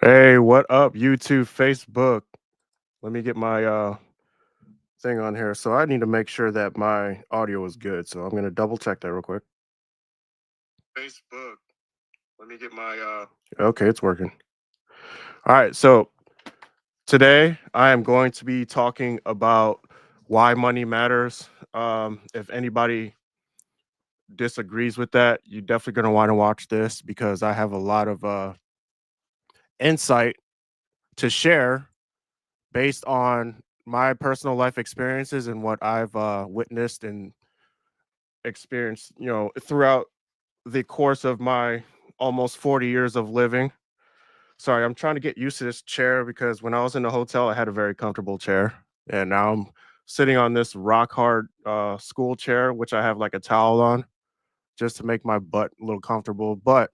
Hey, what up, YouTube, Facebook? Let me get my thing on here. So I need to make sure that my audio is good. So I'm gonna double check that real quick. Facebook. Let me get my Okay, it's working. All right, so today I am going to be talking about why money matters. If anybody disagrees with that, you're definitely gonna want to watch this because I have a lot of insight to share based on my personal life experiences and what I've witnessed and experienced, throughout the course of my almost 40 years of living. Sorry, I'm trying to get used to this chair because when I was in the hotel, I had a very comfortable chair, and now I'm sitting on this rock hard school chair, which I have like a towel on just to make my butt a little comfortable. But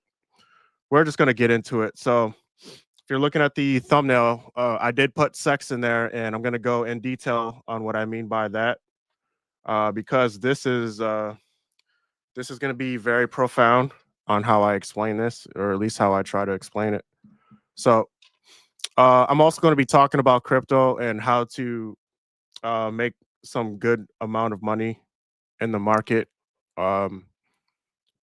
we're just gonna get into it. So if you're looking at the thumbnail, I did put sex in there, and I'm gonna go in detail on what I mean by that, because this is going to be very profound on how I explain this, or at least how I try to explain it. So I'm also going to be talking about crypto and how to make some good amount of money in the market, um,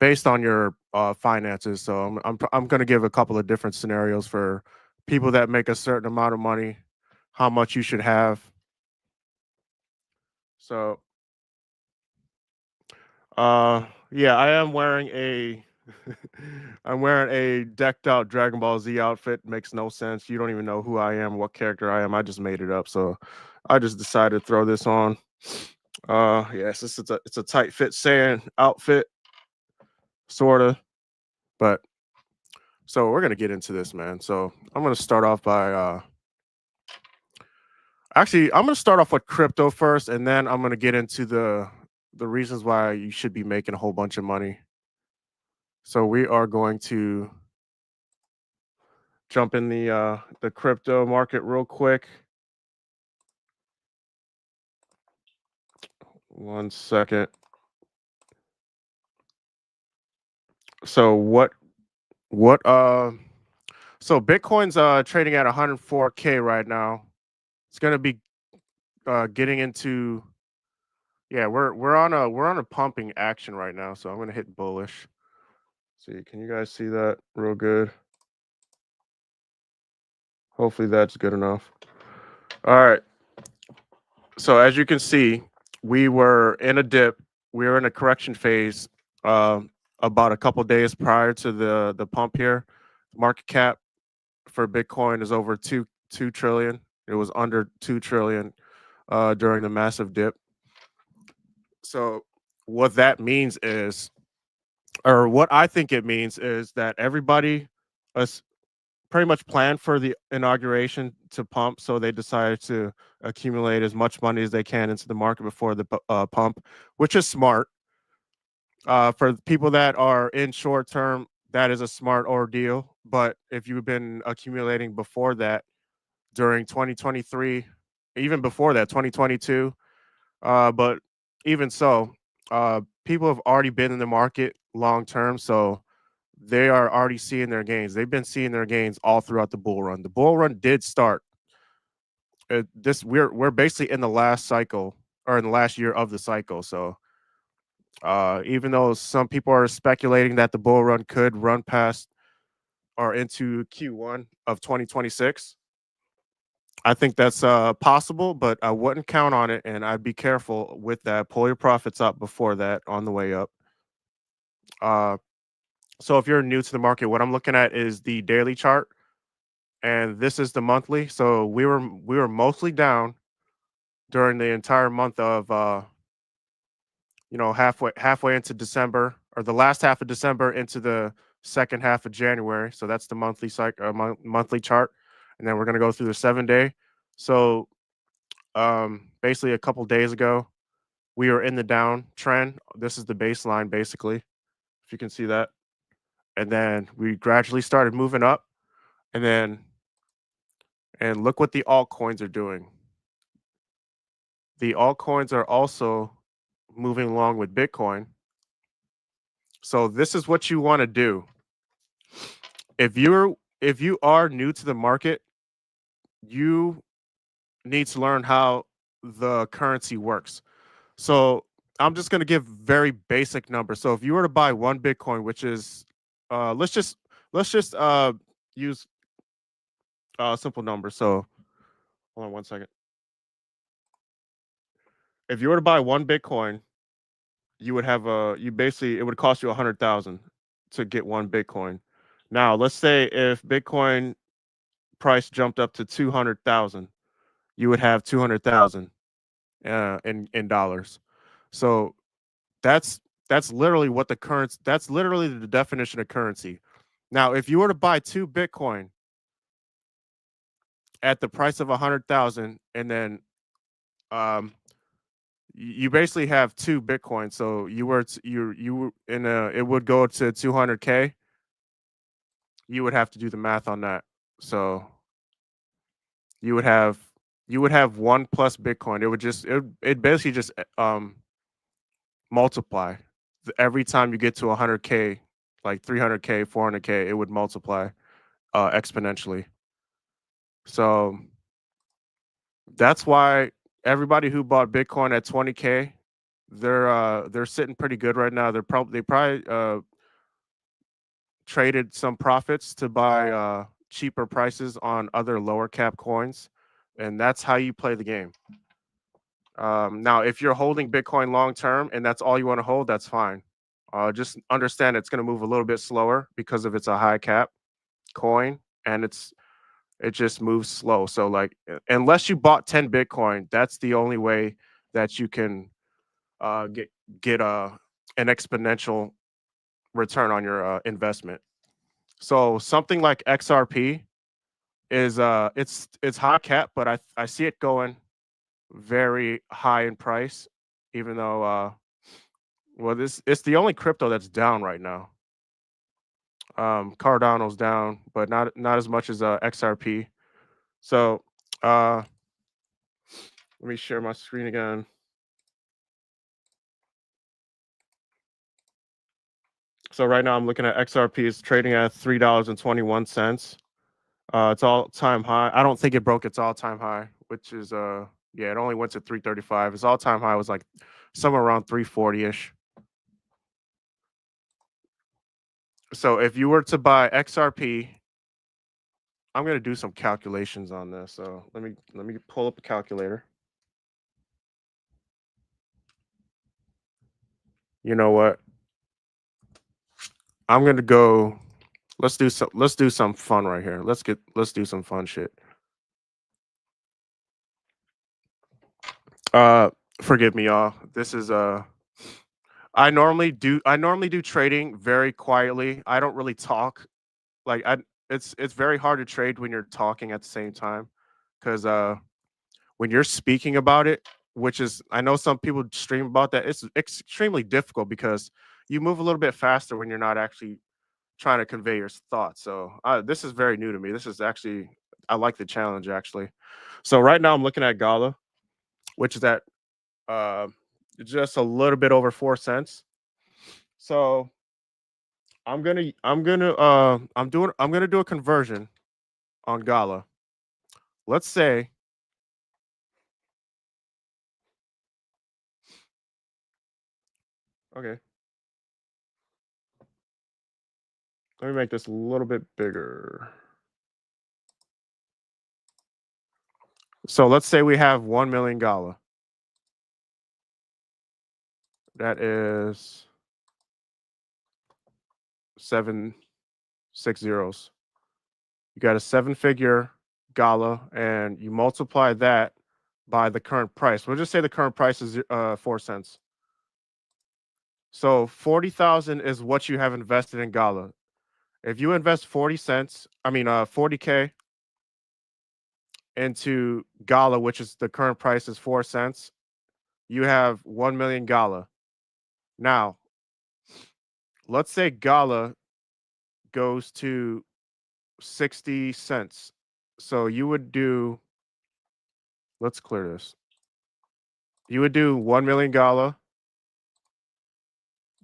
based on your finances. So I'm going to give a couple of different scenarios for people that make a certain amount of money, how much you should have. So yeah, I am wearing a I'm wearing a decked out Dragon Ball Z outfit. Makes no sense. You don't even know who I am, what character I am. I just made it up. So I just decided to throw this on. Yes, it's a tight fit Saiyan outfit, sorta. But so we're gonna get into this, man. So I'm gonna start off by actually I'm gonna start off with crypto first, and then I'm gonna get into the reasons why you should be making a whole bunch of money. So we are going to jump in the crypto market real quick. One second. So what so Bitcoin's trading at 104K right now. It's going to be getting into, yeah, we're on a pumping action right now, so I'm going to hit bullish. See, can you guys see that real good? Hopefully that's good enough. All right. So as you can see, we were in a dip. We were in a correction phase about a couple days prior to the pump here. Market cap for Bitcoin is over two trillion. It was under 2 trillion during the massive dip. So what that means is, or what I think it means is that everybody was pretty much planned for the inauguration to pump, so they decided to accumulate as much money as they can into the market before the pump, which is smart. For people that are in short term, that is a smart ordeal. But if you've been accumulating before that, during 2023, even before that, 2022. But even so, people have already been in the market long term, so they are already seeing their gains. They've been seeing their gains all throughout the bull run. The bull run did start. This we're basically in the last cycle, or in the last year of the cycle. So even though some people are speculating that the bull run could run past or into Q1 of 2026, I think that's possible, but I wouldn't count on it, and I'd be careful with that. Pull your profits up before that on the way up. Uh, so if you're new to the market, what I'm looking at is the daily chart, and this is the monthly. So we were mostly down during the entire month of halfway into December, or the last half of December into the second half of January. So that's the monthly cycle, monthly chart, and then we're gonna go through the 7 day. So basically a couple days ago, we were in the down trend. This is the baseline, basically, if you can see that. And then we gradually started moving up, and then and look what the altcoins are doing. The altcoins are also moving along with Bitcoin. So this is what you want to do. If you're if you are new to the market, you need to learn how the currency works. So I'm just going to give very basic numbers. So if you were to buy one Bitcoin, which is let's just use simple numbers. So hold on one second. If you were to buy one Bitcoin, you would have it would cost you 100,000 to get one Bitcoin. Now, let's say if Bitcoin price jumped up to 200,000, you would have 200,000 in dollars. So that's that's literally what the currency that's literally the definition of currency. Now, if you were to buy two Bitcoin at the price of 100,000, and then um you basically have two Bitcoin. So you were in a it would go to 200K. You would have to do the math on that. So you would have one plus Bitcoin. It basically just multiply. Every time you get to 100K, like 300K, 400K, it would multiply exponentially. So that's why everybody who bought Bitcoin at 20K, they're sitting pretty good right now. They probably traded some profits to buy cheaper prices on other lower cap coins, and that's how you play the game. Now, if you're holding Bitcoin long term and that's all you want to hold, that's fine. Just understand it's going to move a little bit slower because of it's a high cap coin, and it just moves slow. So like unless you bought 10 Bitcoin, that's the only way that you can get an exponential return on your investment. So something like XRP is it's high cap, but I see it going very high in price, even though well this it's the only crypto that's down right now. Cardano's down, but not as much as XRP. So let me share my screen again. So right now I'm looking at XRP. It's trading at $3.21. It's all time high. I don't think it broke its all time high, which is yeah, it only went to 335. Its all time high was like somewhere around 340 ish. So if you were to buy XRP, I'm gonna do some calculations on this. So let me pull up a calculator. You know what? I'm gonna go. Let's do some fun right here. Let's do some fun shit. Uh, Forgive me, y'all. This is I normally do trading very quietly. I don't really talk. Like I it's very hard to trade when you're talking at the same time, because when you're speaking about it, which is I know some people stream about that. It's extremely difficult because you move a little bit faster when you're not actually trying to convey your thoughts. So this is very new to me. This is actually I like the challenge actually. So right now I'm looking at Gala, which is at uh, just a little bit over 4 cents. So I'm gonna do a conversion on Gala. Let's say okay. Let me make this a little bit bigger. So let's say we have 1 million Gala. That is 6 zeros. You got a 7-figure Gala, and you multiply that by the current price. We'll just say the current price is 4 cents. So 40,000 is what you have invested in Gala. If you invest 40 cents, 40K into Gala, which is the current price is 4 cents, you have 1 million Gala. Now, let's say Gala goes to 60 cents. So you would do, let's clear this. You would do 1 million Gala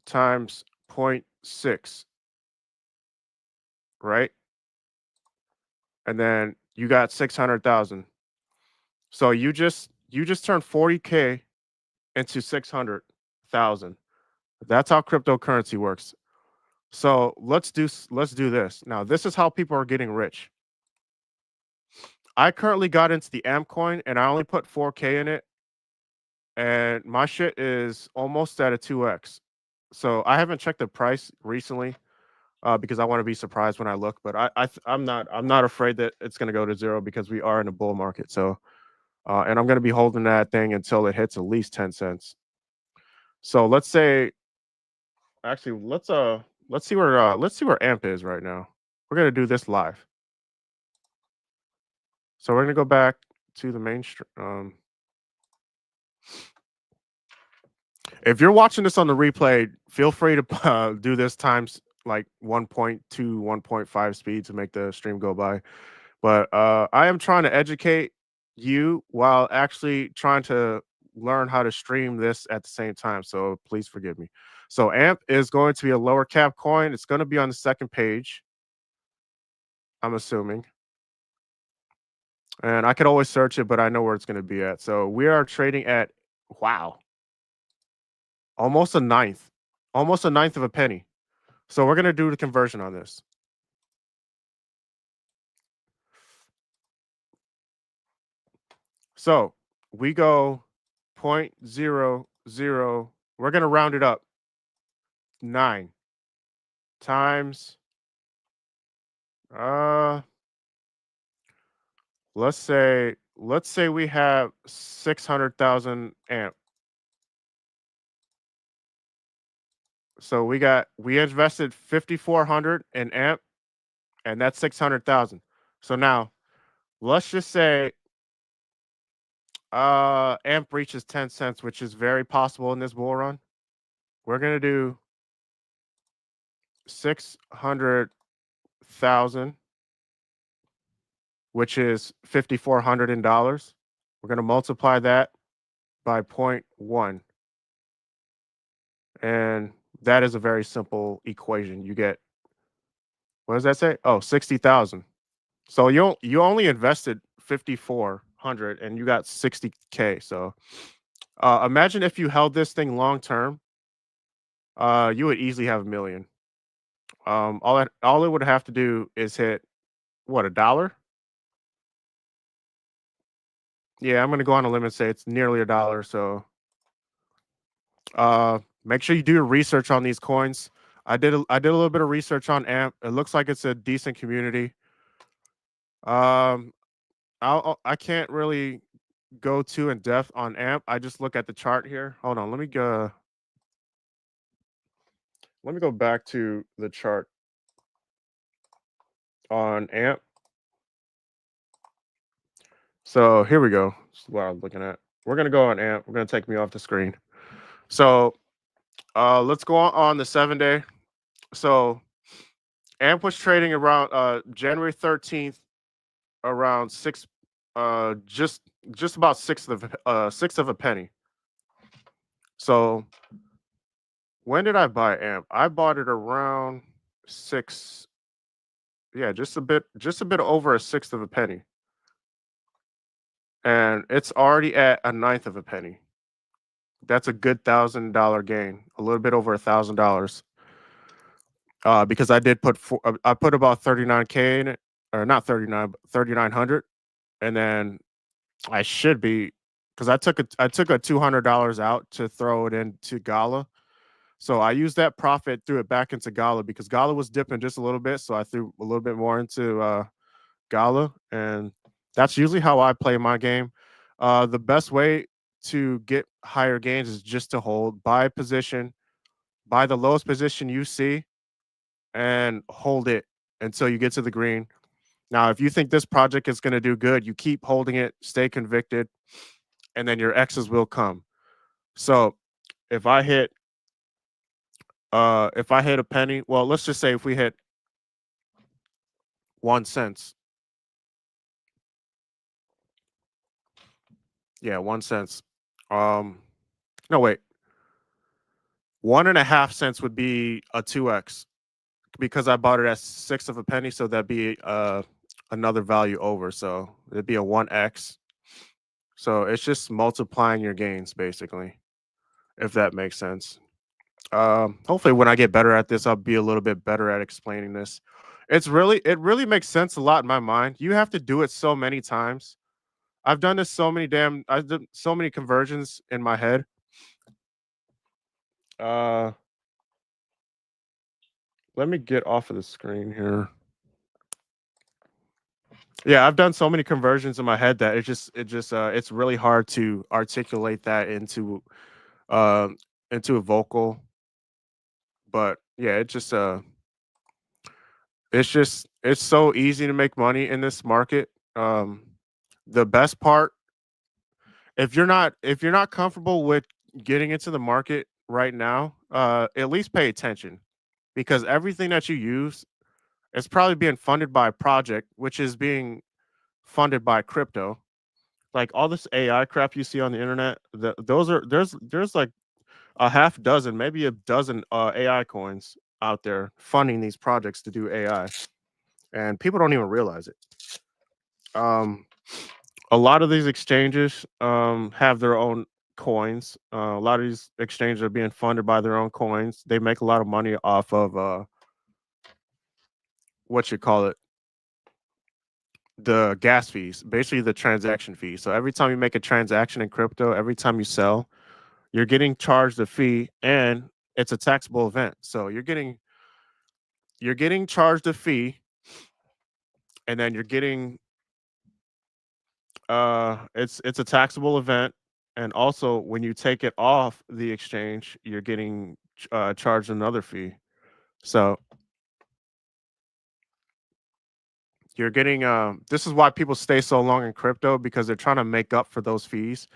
times 0.6, right? and then you got 600,000. So you just turned 40K into 600,000. That's how cryptocurrency works. So let's do this. Now, this is how people are getting rich. I currently got into the AMP coin and I only put 4K in it, and my shit is almost at a 2x. So I haven't checked the price recently because I want to be surprised when I look. But I'm not afraid that it's going to go to zero because we are in a bull market. So and I'm going to be holding that thing until it hits at least 10 cents. So let's say, actually, let's see where AMP is right now. We're going to do this live. So we're going to go back to the mainstream. If you're watching this on the replay, feel free to do this times like 1.2, 1.5 speed to make the stream go by. But I am trying to educate you while actually trying to learn how to stream this at the same time. So please forgive me. So AMP is going to be a lower cap coin. It's going to be on the second page, I'm assuming. And I could always search it, but I know where it's going to be at. So we are trading at, wow, almost a ninth of a penny. So we're going to do the conversion on this. So we go 0.00, we're going to round it up, 9 times, let's say we have 600,000 AMP. So we invested 5,400 in AMP, and that's 600,000. So now let's just say AMP reaches 10 cents, which is very possible in this bull run. We're gonna do 600,000, which is 5,400 in dollars. We're gonna multiply that by 0.1, and that is a very simple equation. You get, what does that say? Oh, 60,000. So you only invested 5,400 and you got 60K. So imagine if you held this thing long term, you would easily have $1 million. All it would have to do is hit what, $1? Yeah, I'm gonna go on a limb and say it's nearly $1. So make sure you do your research on these coins. I did a little bit of research on AMP. It looks like it's a decent community. I can't really go too in depth on AMP. I just look at the chart here. Hold on, let me go back to the chart on AMP. So here we go. This is what I'm looking at. We're gonna go on AMP. We're gonna take me off the screen. So let's go on the 7-day. So AMP was trading around January 13th around just about sixth of a penny. So when did I buy AMP? I bought it around 6. Yeah, just a bit over a sixth of a penny. And it's already at a ninth of a penny. That's a good $1,000 gain, a little bit over $1,000. Because I did I put about 39K in it, or not 39, but 3,900, and then I should be, because I took a $200 out to throw it into Gala. So I used that profit, threw it back into Gala because Gala was dipping just a little bit. So I threw a little bit more into Gala, and that's usually how I play my game. The best way to get higher gains is just to hold, buy position, buy the lowest position you see, and hold it until you get to the green. Now, if you think this project is going to do good, you keep holding it, stay convicted, and then your X's will come. So if I hit a penny, well, let's just say if we hit 1 cent. Yeah, 1 cent. No, wait. 1.5 cents would be a 2x because I bought it at sixth of a penny. So that'd be another value over. So it'd be a 1x. So it's just multiplying your gains basically, if that makes sense. Hopefully when I get better at this, I'll be a little bit better at explaining this. It really makes sense a lot in my mind. You have to do it so many times. I've done so many conversions in my head. Uh Let me get off of the screen here. Yeah, I've done so many conversions in my head that it's really hard to articulate that um into a vocal. But yeah, it's so easy to make money in this market. The best part, if you're not comfortable with getting into the market right now, at least pay attention because everything that you use is probably being funded by a project, which is being funded by crypto. Like all this AI crap you see on the internet, those are there's like a half dozen, maybe a dozen AI coins out there funding these projects to do AI, and people don't even realize it. Um, a lot of these exchanges have their own coins. A lot of these exchanges are being funded by their own coins. They make a lot of money off of what you call it, the gas fees, basically the transaction fee. So every time you make a transaction in crypto, every time you sell, you're getting charged a fee, and it's a taxable event. So you're getting charged a fee, and then you're getting it's a taxable event, and also when you take it off the exchange, you're getting charged another fee. So you're getting this is why people stay so long in crypto because they're trying to make up for those fees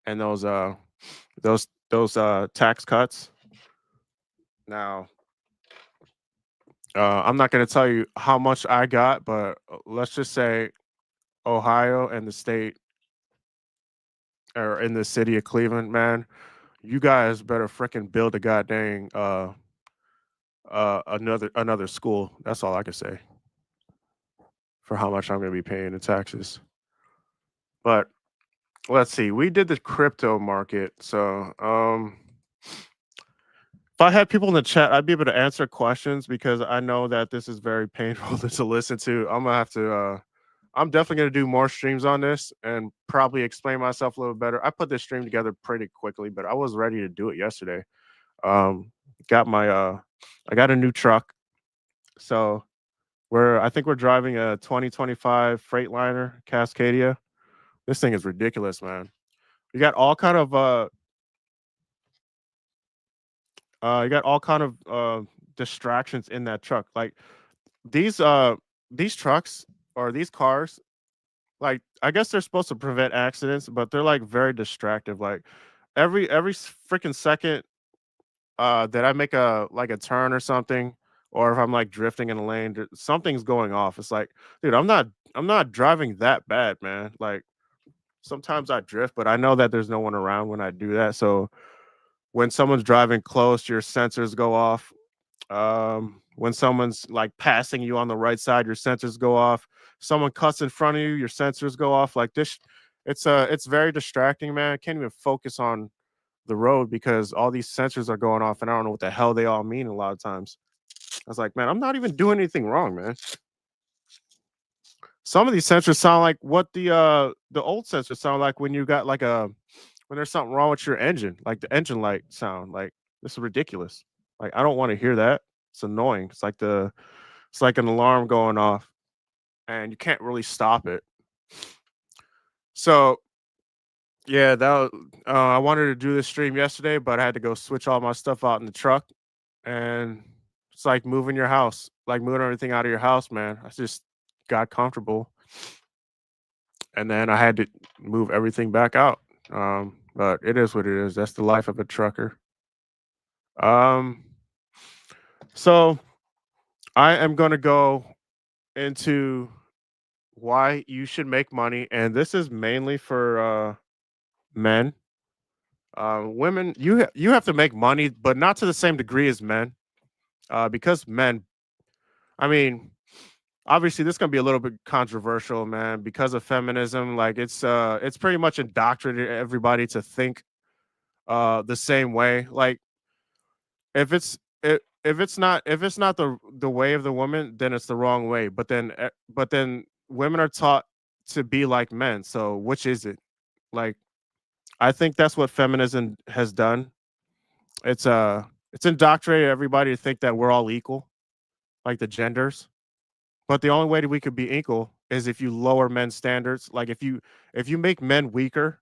and those tax cuts. Now, I'm not going to tell you how much I got, but let's just say Ohio and the state or in the city of Cleveland, man, you guys better freaking build a goddamn another school. That's all I can say for how much I'm going to be paying in taxes. But let's see. We did the crypto market, so if I had people in the chat, I'd be able to answer questions because I know that this is very painful to listen to. I'm gonna have to. I'm definitely gonna do more streams on this and probably explain myself a little better. I put this stream together pretty quickly, but I was ready to do it yesterday. Um, got my I got a new truck, so I think we're driving a 2025 Freightliner Cascadia. This thing is ridiculous, man. You got all kind of you got all kind of distractions in that truck. Like these uh these trucks or these cars, like I guess they're supposed to prevent accidents, but they're like very distractive. Like every freaking second that I make a turn or something, or if I'm like drifting in a lane, something's going off. It's like, dude, I'm not driving that bad, man. Like sometimes I drift, but I know that there's no one around when I do that. So when someone's driving close, your sensors go off. When someone's like passing you on the right side, your sensors go off. Someone cuts in front of you, your sensors go off. Like this, it's very distracting, man. I can't even focus on the road because all these sensors are going off, and I don't know what the hell they all mean. A lot of times, I was like, man, I'm not even doing anything wrong, man. Some of these sensors sound like what the old sensors sound like when you got like a when there's something wrong with your engine, like the engine light sound. Like this is ridiculous. Like I don't want to hear that. It's annoying. It's like an alarm going off, and you can't really stop it. So yeah, I wanted to do this stream yesterday, but I had to go switch all my stuff out in the truck, and it's like moving your house, like moving everything out of your house, man. I just got comfortable, and then I had to move everything back out. But it is what it is. That's the life of a trucker. Um, so I am going to go into why you should make money, and this is mainly for men. Women, you have to make money, but not to the same degree as men, because men. I mean, obviously this is gonna be a little bit controversial, man, because of feminism. Like it's pretty much indoctrinated everybody to think the same way. Like if it's not the way of the woman, then it's the wrong way. But then women are taught to be like men. So which is it? Like I think that's what feminism has done. It's indoctrinated everybody to think that we're all equal, like the genders. But the only way that we could be equal is if you lower men's standards. Like if you make men weaker,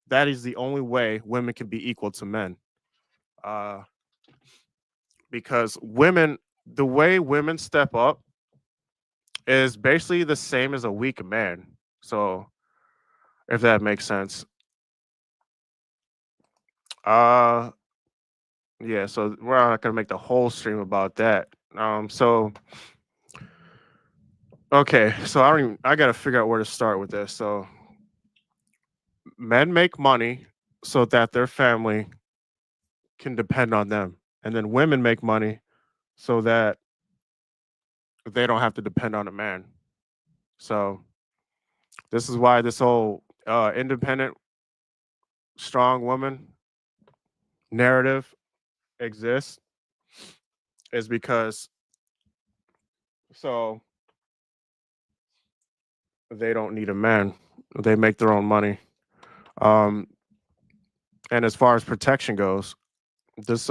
that is the only way women can be equal to men. Uh, because women, the way women step up is basically the same as a weak man. So if that makes sense. Uh, yeah. So we're not gonna make the whole stream about that. So okay. So I don't even. I gotta figure out where to start with this. So men make money so that their family can depend on them, and then women make money so that they don't have to depend on a man. So this is why this whole independent, strong woman narrative exists, is because so they don't need a man. They make their own money. Um, and as far as protection goes, this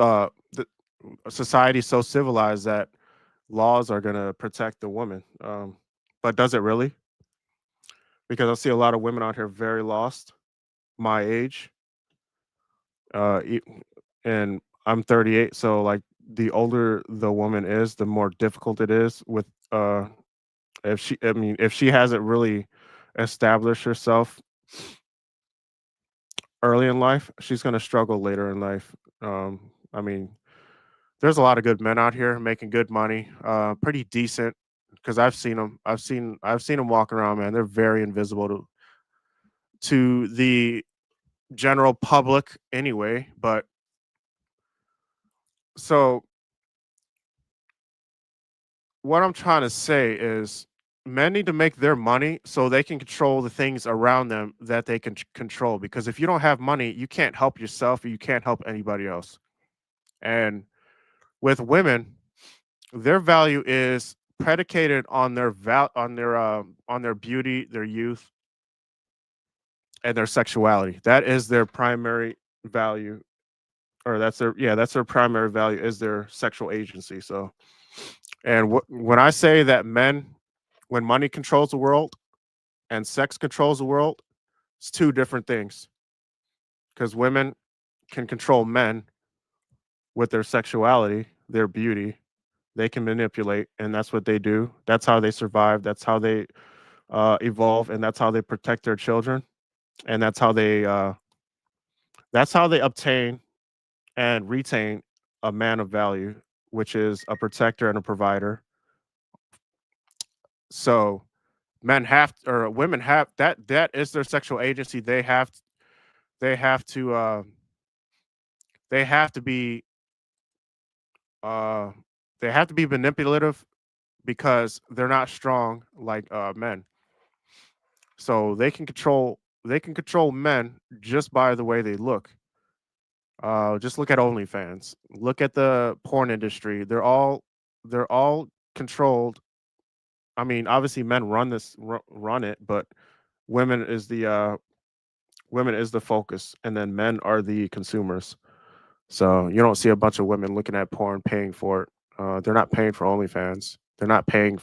society is so civilized that laws are going to protect the woman. But does it really? Because I see a lot of women out here very lost, my age, uh, e- and I'm 38. So like the older the woman is, the more difficult it is with if she. I mean, if she hasn't really established herself early in life, she's going to struggle later in life. I mean, there's a lot of good men out here making good money, pretty decent. Because I've seen them. I've seen them walking around, man. They're very invisible to the general public anyway. But so what I'm trying to say is men need to make their money so they can control the things around them that they can control. Because if you don't have money, you can't help yourself, you can't help anybody else. And with women, their value is predicated on on their beauty, their youth, and their sexuality. That is their primary value, or that's their primary value is their sexual agency. So, and when I say that when money controls the world and sex controls the world, it's two different things. Because women can control men with their sexuality, their beauty. They can manipulate, and that's what they do. That's how they survive. That's how they evolve, and that's how they protect their children, and that's how they obtain and retain a man of value, which is a protector and a provider. So men have or women have that is their sexual agency. They have to they have to be uh they have to be manipulative because they're not strong like men. So they can control men just by the way they look. Just look at OnlyFans. Look at the porn industry. They're all controlled. I mean, obviously men run it, but women is the uh women is the focus, and then men are the consumers. So you don't see a bunch of women looking at porn paying for it. They're not paying for OnlyFans. They're not paying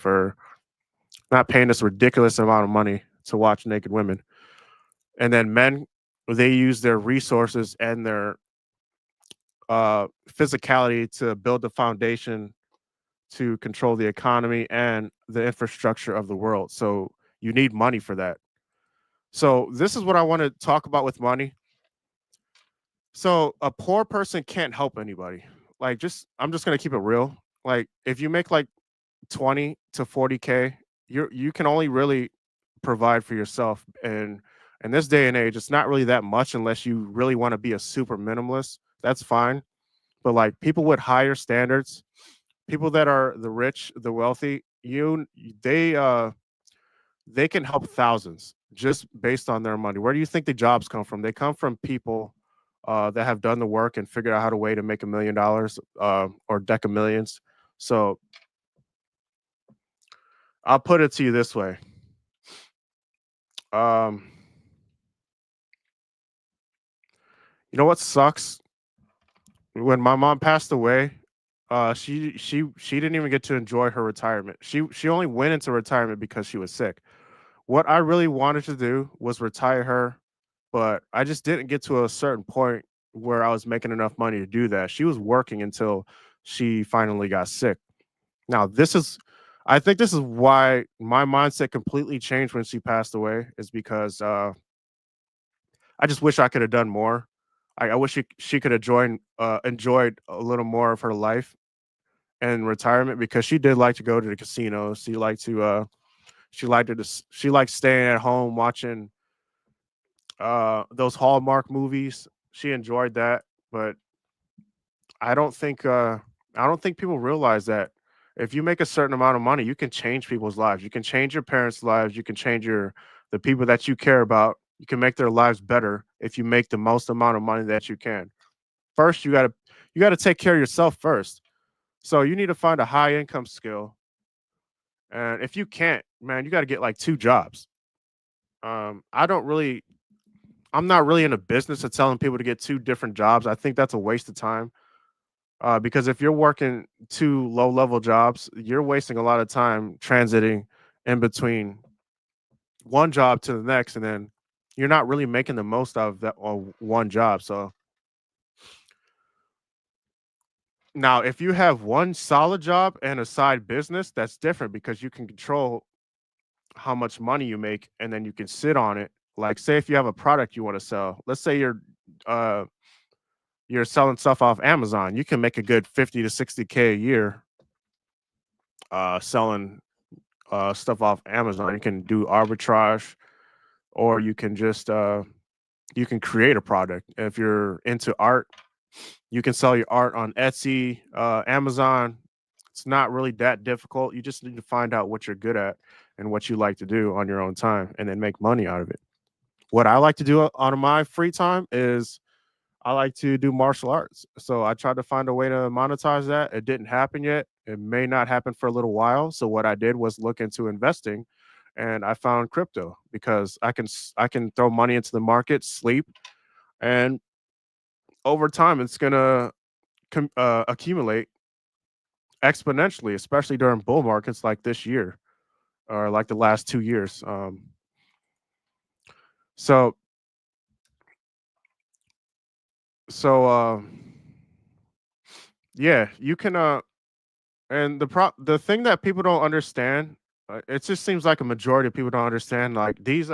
this ridiculous amount of money to watch naked women. And then men, they use their resources and their physicality to build the foundation to control the economy and the infrastructure of the world. So you need money for that. So this is what I want to talk about with money. So a poor person can't help anybody. Like just I'm just gonna keep it real. Like if you make like 20 to 40K, you can only really provide for yourself. And in this day and age, it's not really that much unless you really want to be a super minimalist. That's fine. But like people with higher standards, people that are the rich, the wealthy, you they can help thousands just based on their money. Where do you think the jobs come from? They come from people that have done the work and figured out how to way to make $1 million or deck of millions. So I'll put it to you this way. Um, you know what sucks? When my mom passed away, she didn't even get to enjoy her retirement. She only went into retirement because she was sick. What I really wanted to do was retire her, but I just didn't get to a certain point where I was making enough money to do that. She was working until she finally got sick. Now, I think this is why my mindset completely changed when she passed away, is because I just wish I could have done more. I wish she could have enjoyed a little more of her life and retirement, because she did like to go to the casino. She liked staying at home watching those Hallmark movies. She enjoyed that, but I don't think I don't think people realize that if you make a certain amount of money, you can change people's lives. You can change your parents' lives. You can change the people that you care about. You can make their lives better if you make the most amount of money that you can. First, you gotta take care of yourself first. So you need to find a high income skill, and if you can't, man, you got to get like two jobs. I don't really, I'm not really in the business of telling people to get two different jobs. I think that's a waste of time. Because if you're working two low level jobs, you're wasting a lot of time transiting in between one job to the next, and then you're not really making the most out of that one job. So now, if you have one solid job and a side business, that's different because you can control how much money you make, and then you can sit on it. Like, say if you have a product you want to sell, let's say uh, you're selling stuff off Amazon, you can make a good 50 to 60K a year selling stuff off Amazon. You can do arbitrage, or you can just you can create a product. If you're into art, you can sell your art on Etsy, Amazon. It's not really that difficult. You just need to find out what you're good at and what you like to do on your own time, and then make money out of it. What I like to do on my free time is I like to do martial arts. So I tried to find a way to monetize that. It didn't happen yet. It may not happen for a little while. So what I did was look into investing, and I found crypto because I can throw money into the market, sleep, and over time it's going to accumulate exponentially, especially during bull markets like this year or like the last 2 years. So so yeah, you can and the thing that people don't understand, it just seems like a majority of people don't understand, like these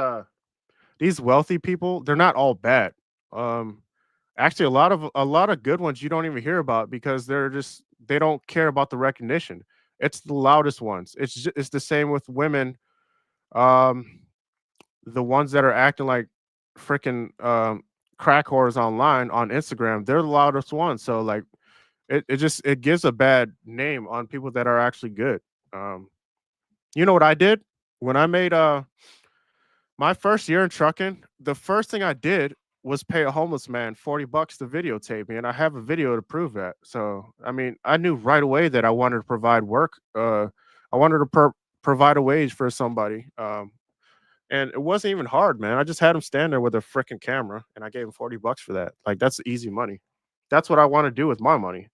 wealthy people, they're not all bad. Um, Actually, a lot of good ones you don't even hear about because they don't care about the recognition. It's the loudest ones. It's the same with women. Um, the ones that are acting like freaking crack whores online on Instagram, they're the loudest ones. So like it gives a bad name on people that are actually good. Um, you know what I did when I made my first year in trucking? The first thing I did was pay a homeless man $40 to videotape me, and I have a video to prove that. So I mean, I knew right away that I wanted to provide work. I wanted to provide a wage for somebody. And it wasn't even hard, man. I just had him stand there with a freaking camera, and I gave him $40 for that. Like that's easy money. That's what I want to do with my money.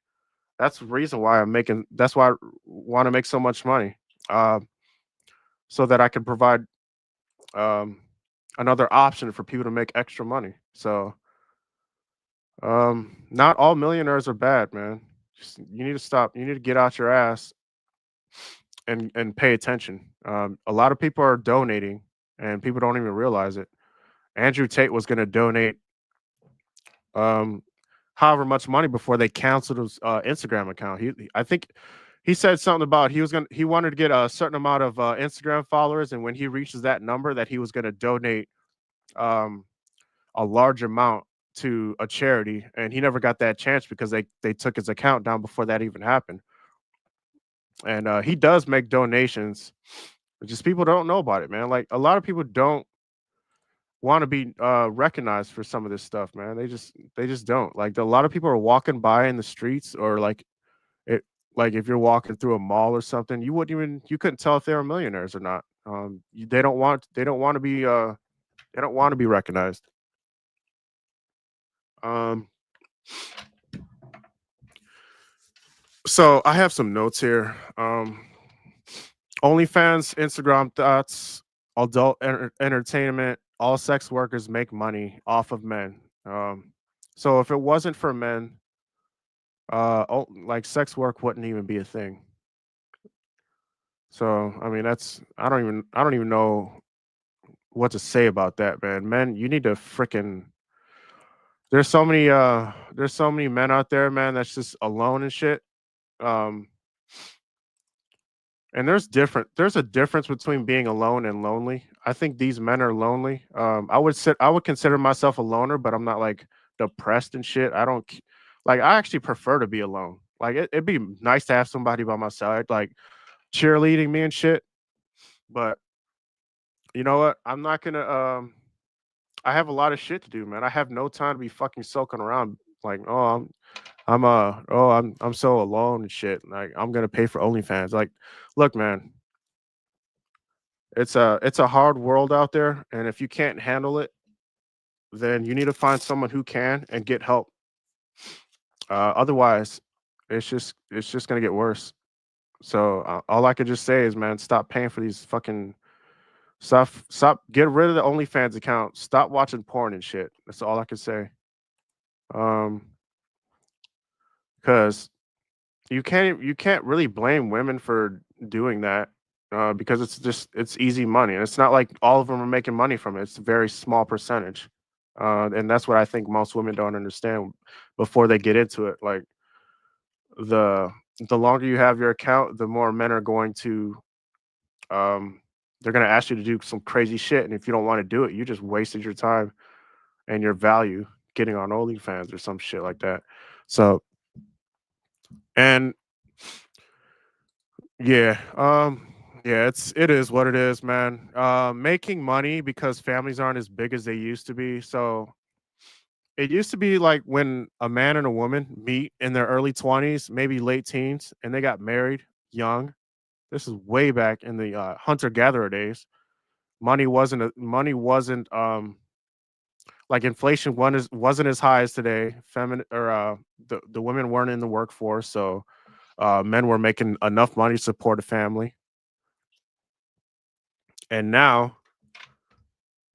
That's the reason why I'm making. That's why I want to make so much money, uh, so that I can provide um, another option for people to make extra money. So, not all millionaires are bad, man. Just, you need to stop. You need to get out your ass and pay attention. A lot of people are donating, and people don't even realize it. Andrew Tate was going to donate um, however much money before they canceled his Instagram account. I think he said something about he wanted to get a certain amount of Instagram followers, and when he reaches that number, that he was going to donate um, a large amount to a charity, and he never got that chance because they took his account down before that even happened. and he does make donations. Just people don't know about it, man. Like a lot of people don't want to be recognized for some of this stuff, man. They just don't. Like a lot of people are walking by in the streets, or like it, like if you're walking through a mall or something, you couldn't tell if they were millionaires or not. They don't want to be they don't want to be recognized. Um, so I have some notes here. OnlyFans, Instagram thoughts, entertainment, all sex workers make money off of men. So if it wasn't for men, like sex work wouldn't even be a thing. So I mean, I don't even know what to say about that, man. Men, you need to freaking. There's so many men out there, man. That's just alone and shit. Um, And there's a difference between being alone and lonely. I think these men are lonely. I would consider myself a loner, but I'm not like depressed and shit. Like I actually prefer to be alone. Like it'd be nice to have somebody by my side, like cheerleading me and shit. But you know what? I'm not gonna I have a lot of shit to do, man. I have no time to be fucking soaking around like, I'm so alone and shit. Like I'm gonna pay for OnlyFans. Like, look, man, it's a hard world out there, and if you can't handle it, then you need to find someone who can and get help. Otherwise, it's just gonna get worse. So all I could just say is, man, stop paying for these fucking stuff. Stop. Get rid of the OnlyFans account. Stop watching porn and shit. That's all I could say. Um, because you can't really blame women for doing that. Because it's easy money, and it's not like all of them are making money from it. It's a very small percentage, and that's what I think most women don't understand before they get into it. Like the the longer you have your account, the more men are going to um, they're going to ask you to do some crazy shit, and if you don't want to do it, you just wasted your time and your value getting on OnlyFans or some shit like that. So and Yeah, yeah, it is what it is, man. Making money because families aren't as big as they used to be. So it used to be like when a man and a woman meet in their early 20s, maybe late teens, and they got married young. This is way back in the hunter gatherer days. Money wasn't like inflation wasn't as high as today. Feminine or the women weren't in the workforce, so men were making enough money to support a family. And now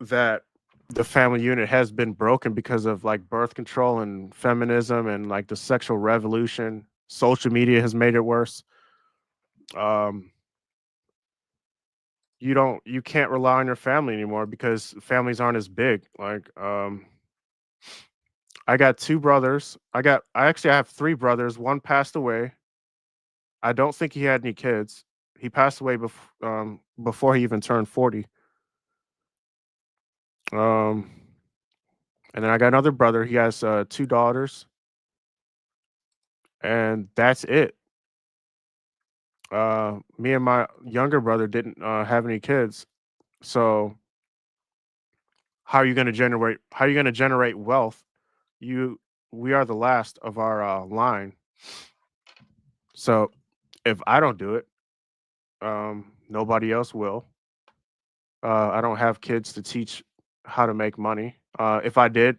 that the family unit has been broken because of like birth control and feminism and like the sexual revolution. Social media has made it worse. Um, you can't rely on your family anymore because families aren't as big. Like I got two brothers. I have three brothers. One passed away. I don't think he had any kids. He passed away before he even turned 40. Um, and then I got another brother. He has two daughters, and that's it. Me and my younger brother didn't have any kids. So how are you going to generate wealth? You We are the last of our line. So if I don't do it, nobody else will. I don't have kids to teach how to make money. If I did,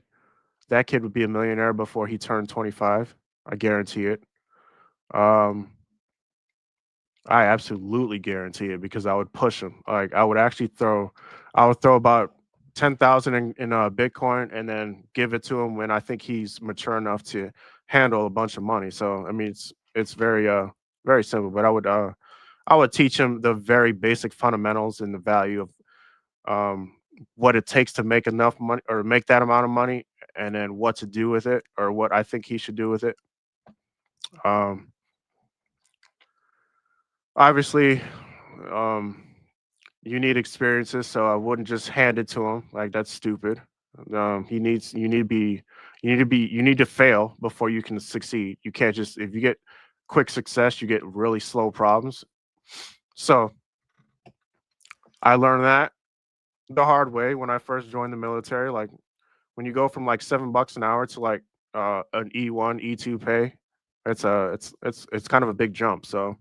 that kid would be a millionaire before he turned 25. I guarantee it. Um, I absolutely guarantee it because I would push him. Like I would throw about 10,000 in Bitcoin and then give it to him when I think he's mature enough to handle a bunch of money. So I mean, it's very simple. But I would teach him the very basic fundamentals and the value of um, what it takes to make enough money or make that amount of money, and then what to do with it or what I think he should do with it. Um, Obviously, um, you need experiences, so I wouldn't just hand it to him. Like that's stupid. He needs you need to be you need to fail before you can succeed. You can't just if you get quick success, you get really slow problems. So I learned that the hard way when I first joined the military. Like when you go from like $7 an hour to like an E1, E2 pay, it's kind of a big jump. So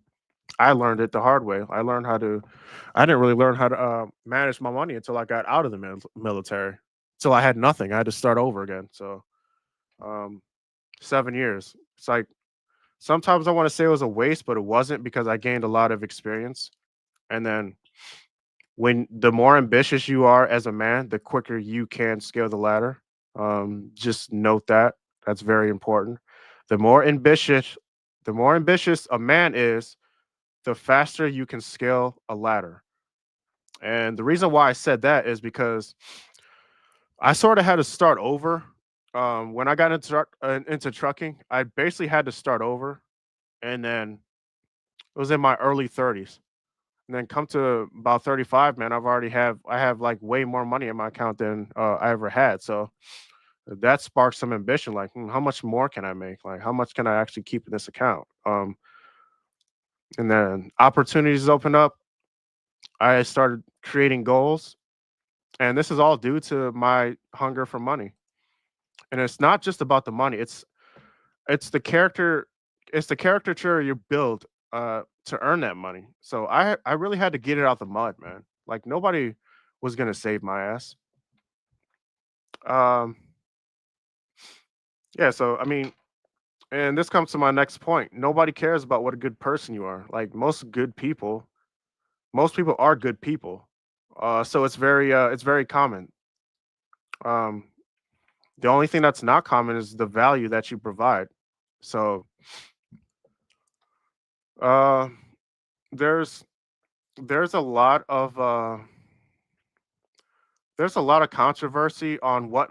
I learned it the hard way. I didn't really learn how to manage my money until I got out of the military. Till I had nothing. I had to start over again. So um, 7 years. It's like sometimes I want to say it was a waste, but it wasn't because I gained a lot of experience. And then when the more ambitious you are as a man, the quicker you can scale the ladder. Just note that. That's very important. The more ambitious, the more ambitious a man is, the faster you can scale a ladder. And the reason why I said that is because I sort of had to start over. When I got into trucking, I basically had to start over, and then it was in my early 30s. And then come to about 35, man, I have like way more money in my account than I ever had. So that sparked some ambition. Like, how much more can I make? Like, how much can I actually keep in this account? And then opportunities opened up. I started creating goals, and this is all due to my hunger for money. And it's not just about the money. It's the character. It's the caricature you build to earn that money. So I really had to get it out the mud, man. Like nobody was gonna save my ass. Um, yeah. So I mean, and this comes to my next point. Nobody cares about what a good person you are. Like most people are good people. So it's very common. Um, the only thing that's not common is the value that you provide. So uh, there's there's a lot of there's a lot of controversy on what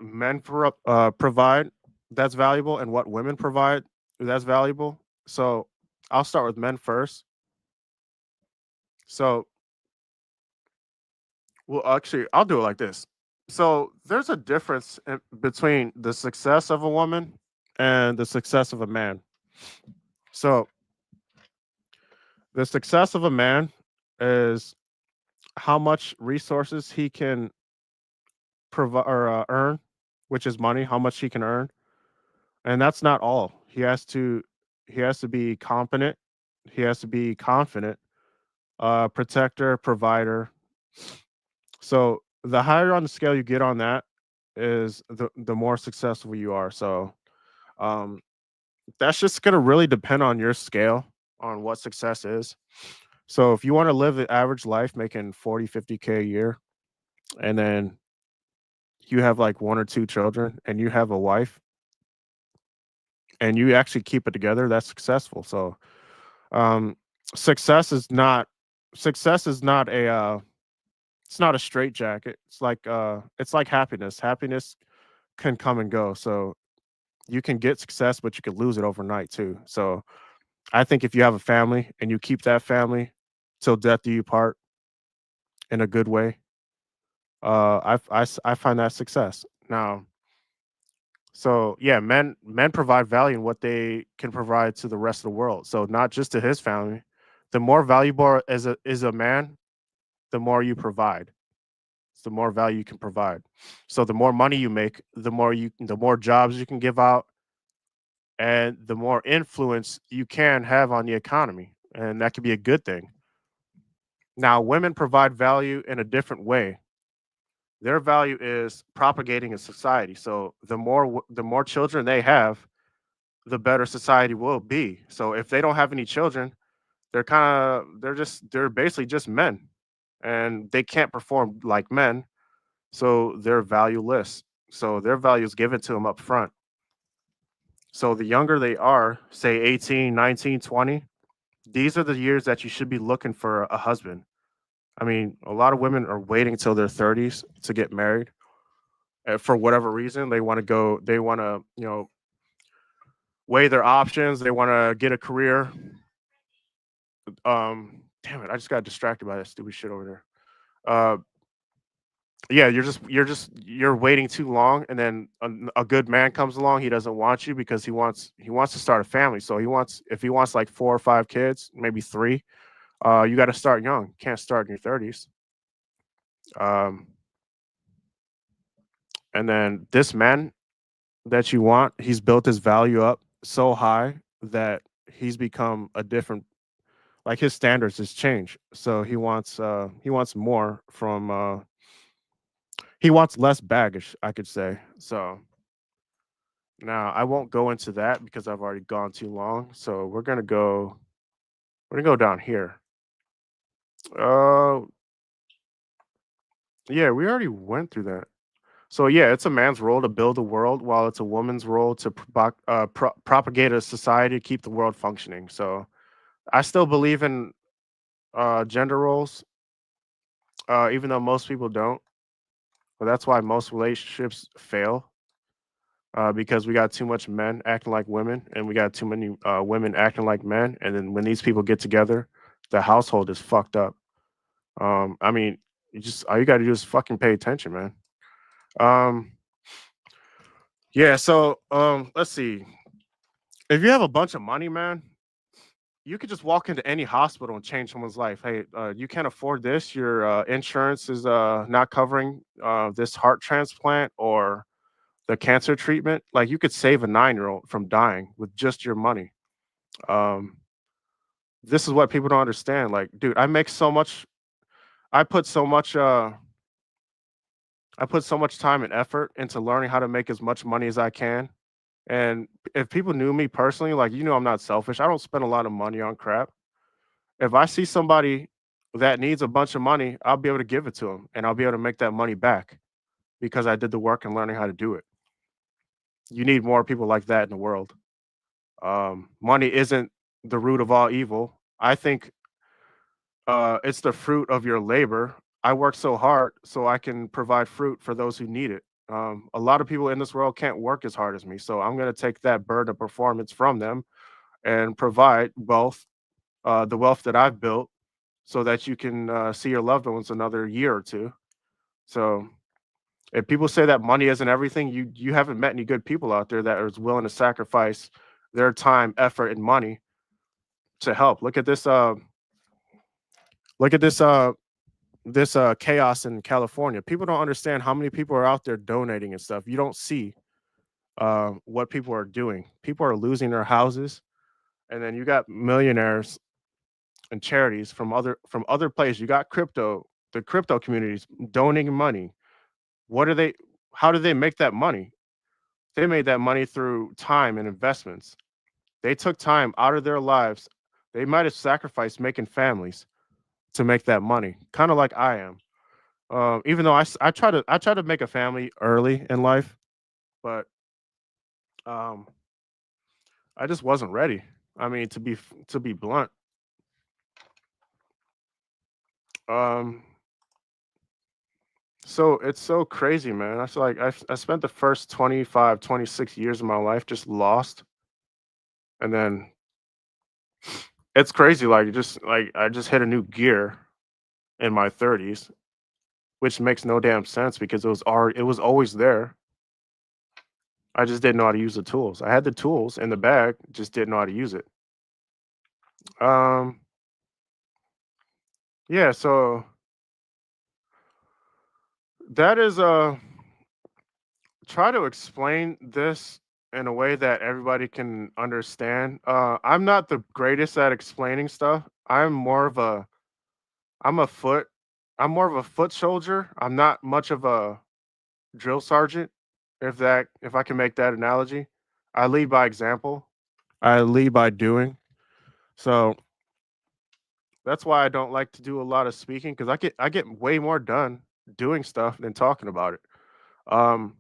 provide that's valuable and what women provide that's valuable. So I'll start with men first. So, well, actually, I'll do it like this. So there's a difference between the success of a woman and the success of a man. So the success of a man is how much resources he can provide or earn, which is money, how much he can earn, and that's not all. He has to be competent. He has to be confident, protector, provider. So the higher on the scale you get on that is the more successful you are. So um, that's just gonna really depend on your scale on what success is. So if you want to live the average life making 40, 50K a year, and then you have like one or two children and you have a wife and you actually keep it together, that's successful. So um success is not success is not a it's not a straight jacket. It's like happiness. Happiness can come and go. So you can get success, but you could lose it overnight too. So I think if you have a family and you keep that family till death do you part in a good way, I find that success. Now, so yeah, men provide value in what they can provide to the rest of the world. So not just to his family. The more valuable as a is a man, the more you provide. The more value you can provide. So the more money you make, the more jobs you can give out, and the more influence you can have on the economy. And that could be a good thing. Now, women provide value in a different way. Their value is propagating in society. So the more children they have, the better society will be. So if they don't have any children, they're basically just men, and they can't perform like men, so they're valueless. So their value is given to them up front. So the younger they are, say 18, 19, 20, these are the years that you should be looking for a husband. I mean, a lot of women are waiting until their 30s to get married. For whatever reason, they want to, weigh their options. They want to get a career. Damn it, I just got distracted by that stupid shit over there. Uh, Yeah, you're waiting too long, and then a good man comes along. He doesn't want you because he wants to start a family. So if he wants like 4 or 5 kids, maybe three, you got to start young. Can't start in your 30s. Um, and then this man that you want, he's built his value up so high that he's become a different, like his standards has changed. So he wants more from he wants less baggage, I could say. So now I won't go into that because I've already gone too long. So we're gonna go down here. Uh yeah, we already went through that. So yeah, it's a man's role to build a world, while it's a woman's role to propagate a society to keep the world functioning. So I still believe in gender roles, even though most people don't. But that's why most relationships fail, because we got too much men acting like women, and we got too many women acting like men. And then when these people get together, the household is fucked up. I mean, you just all you got to do is fucking pay attention, man. Um, yeah. So let's see. If you have a bunch of money, man, you could just walk into any hospital and change someone's life. Hey, you can't afford this. Your insurance is not covering this heart transplant or the cancer treatment. Like you could save a 9-year-old from dying with just your money. Um, this is what people don't understand. Like, dude, I make so much. I put so much. I put so much time and effort into learning how to make as much money as I can. And if people knew me personally, like I'm not selfish. I don't spend a lot of money on crap. If I see somebody that needs a bunch of money, I'll be able to give it to them, and I'll be able to make that money back because I did the work and learning how to do it. You need more people like that in the world. Money isn't the root of all evil. I think it's the fruit of your labor. I work so hard so I can provide fruit for those who need it. A lot of people in this world can't work as hard as me, so I'm going to take that burden of performance from them and provide wealth, the wealth that I've built, so that you can see your loved ones another year or two. So if people say that money isn't everything, you haven't met any good people out there that are willing to sacrifice their time, effort, and money to help. Look at this. Look at this. This chaos in California. People don't understand how many people are out there donating and stuff. You don't see what people are doing. People are losing their houses, and then you got millionaires and charities from other places. You got the crypto communities donating money. What are they? How do they make that money? They made that money through time and investments. They took time out of their lives. They might have sacrificed making families to make that money, kind of like I am. Even though I try to make a family early in life, but um, I just wasn't ready. I mean, to be blunt, um, so it's so crazy, man. I feel like I spent the first 25, 26 years of my life just lost, and then it's crazy. Like I just hit a new gear in my 30s, which makes no damn sense because it was always there. I just didn't know how to use the tools. I had the tools in the bag, just didn't know how to use it. Um, yeah, so that is try to explain this in a way that everybody can understand. I'm not the greatest at explaining stuff. I'm a foot I'm more of a foot soldier. I'm not much of a drill sergeant, if I can make that analogy. I lead by example. I lead by doing. So that's why I don't like to do a lot of speaking because I get way more done doing stuff than talking about it. Um,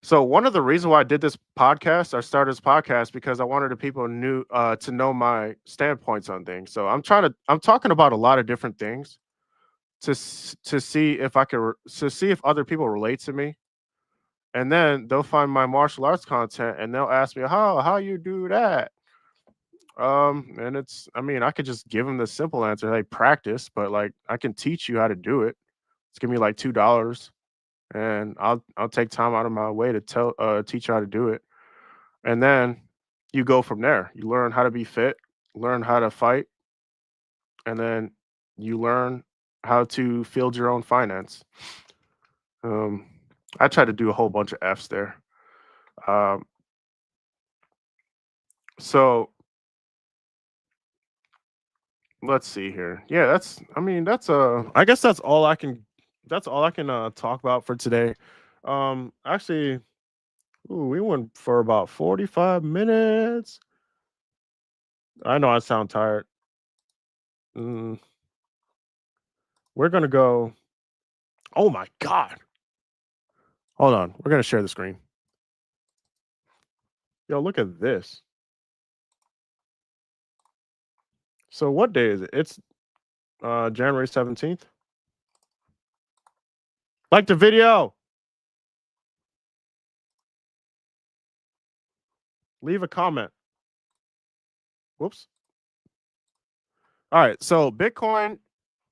so one of the reasons why I did this podcast, I started this podcast because I wanted the people to know my standpoints on things. So I'm talking about a lot of different things to see if to see if other people relate to me, and then they'll find my martial arts content and they'll ask me how you do that. And I mean, I could just give them the simple answer, hey, practice, but like I can teach you how to do it. Just give me like $2, and I'll take time out of my way to teach you how to do it. And then you go from there. You learn how to be fit, learn how to fight, and then you learn how to field your own finance. Um, I tried to do a whole bunch of F's there. Um, so let's see here. Yeah, that's. I mean, that's I guess that's all I can. That's all I can talk about for today. Actually, ooh, we went for about 45 minutes. I know I sound tired. Mm, we're gonna go. Oh my god! Hold on. We're gonna share the screen. Yo, look at this. So what day is it? It's January 17th. Like the video. Leave a comment. Whoops. All right. So Bitcoin,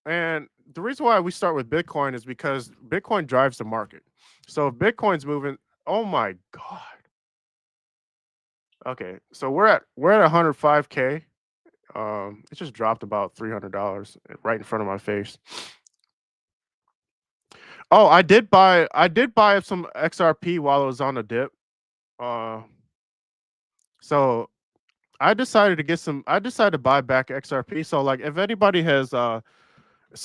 and the reason why we start with Bitcoin is because Bitcoin drives the market. So if Bitcoin's moving, oh my god. Okay, so we're at 105K. It just dropped about $300 right in front of my face. Oh, I did buy some XRP while it was on the dip. Uh, so I decided to buy back XRP. So like if anybody has saw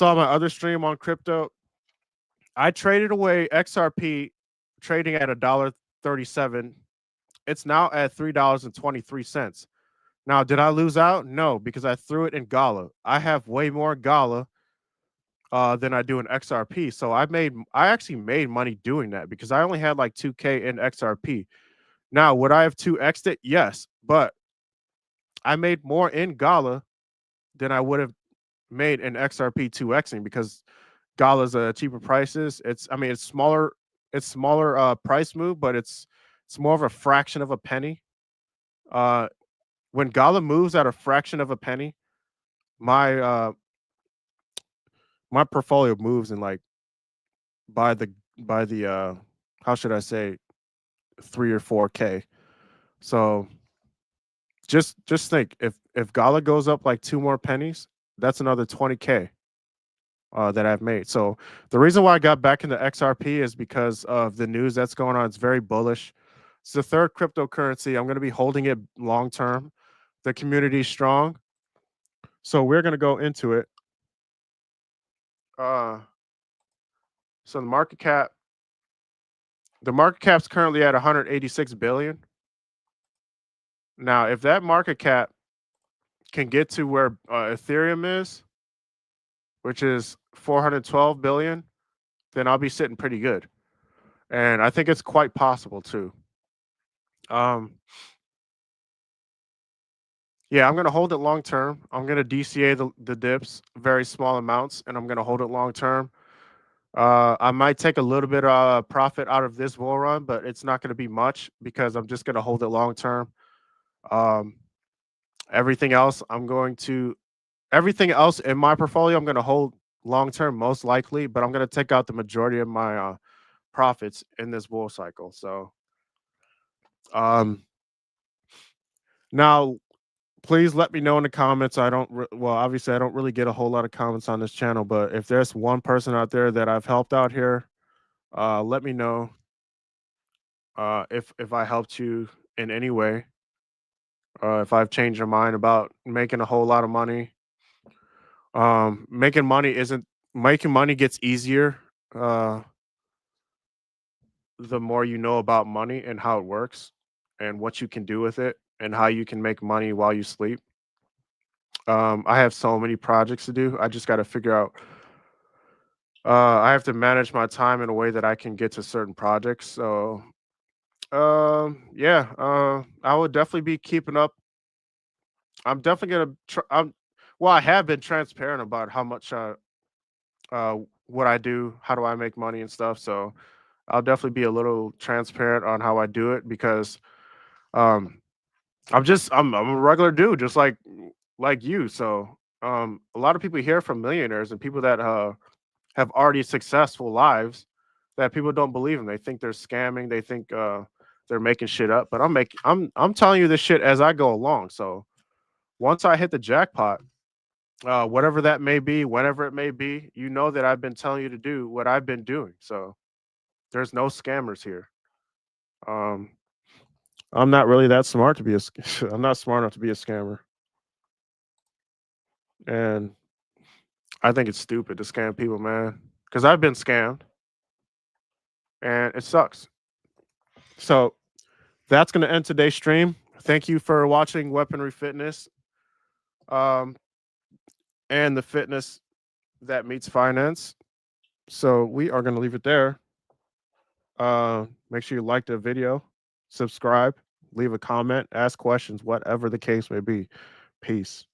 my other stream on crypto, I traded away XRP trading at $1.37. It's now at $3.23. Now, did I lose out? No, because I threw it in Gala. I have way more Gala than I do in XRP. So I actually made money doing that because I only had like 2K in XRP. Now, would I have 2x'd it? Yes, but I made more in Gala than I would have made in XRP 2xing because Gala's cheaper prices. It's smaller price move, but it's more of a fraction of a penny. Uh, when Gala moves at a fraction of a penny, my my portfolio moves in like by the how should I say 3 or 4K. So just think if Gala goes up like two more pennies, that's another 20K that I've made. So the reason why I got back into XRP is because of the news that's going on. It's very bullish. It's the third cryptocurrency. I'm going to be holding it long term. The community is strong. So we're going to go into it. So the market cap's currently at 186 billion. Now, if that market cap can get to where Ethereum is, which is 412 billion, then I'll be sitting pretty good. And I think it's quite possible too. Yeah, I'm gonna hold it long term. I'm gonna DCA the dips, very small amounts, and I'm gonna hold it long term. I might take a little bit of profit out of this bull run, but it's not gonna be much because I'm just gonna hold it long term. Um, everything else, everything else in my portfolio, I'm gonna hold long term most likely, but I'm gonna take out the majority of my profits in this bull cycle. So, um, now please let me know in the comments. Well, obviously, I don't really get a whole lot of comments on this channel, but if there's one person out there that I've helped out here, let me know if I helped you in any way. If I've changed your mind about making a whole lot of money. Making money isn't Making money gets easier uh, the more you know about money and how it works and what you can do with it and how you can make money while you sleep. I have so many projects to do. I just got to figure out. I have to manage my time in a way that I can get to certain projects. So, yeah, I would definitely be keeping up. I'm definitely gonna. Well, I have been transparent about how much what I do, how do I make money and stuff. So, I'll definitely be a little transparent on how I do it because um, I'm a regular dude, just like you. So, a lot of people hear from millionaires and people that have already successful lives that people don't believe them. They think they're scamming. They think they're making shit up. But I'm telling you this shit as I go along. So once I hit the jackpot, whatever that may be, whenever it may be, you know that I've been telling you to do what I've been doing. So there's no scammers here. Um, I'm not really that smart to be I'm not smart enough to be a scammer, and I think it's stupid to scam people, man. Because I've been scammed, and it sucks. So that's gonna end today's stream. Thank you for watching Weaponry Fitness, um, and the fitness that meets finance. So we are gonna leave it there. Make sure you like the video, subscribe, leave a comment, ask questions, whatever the case may be. Peace.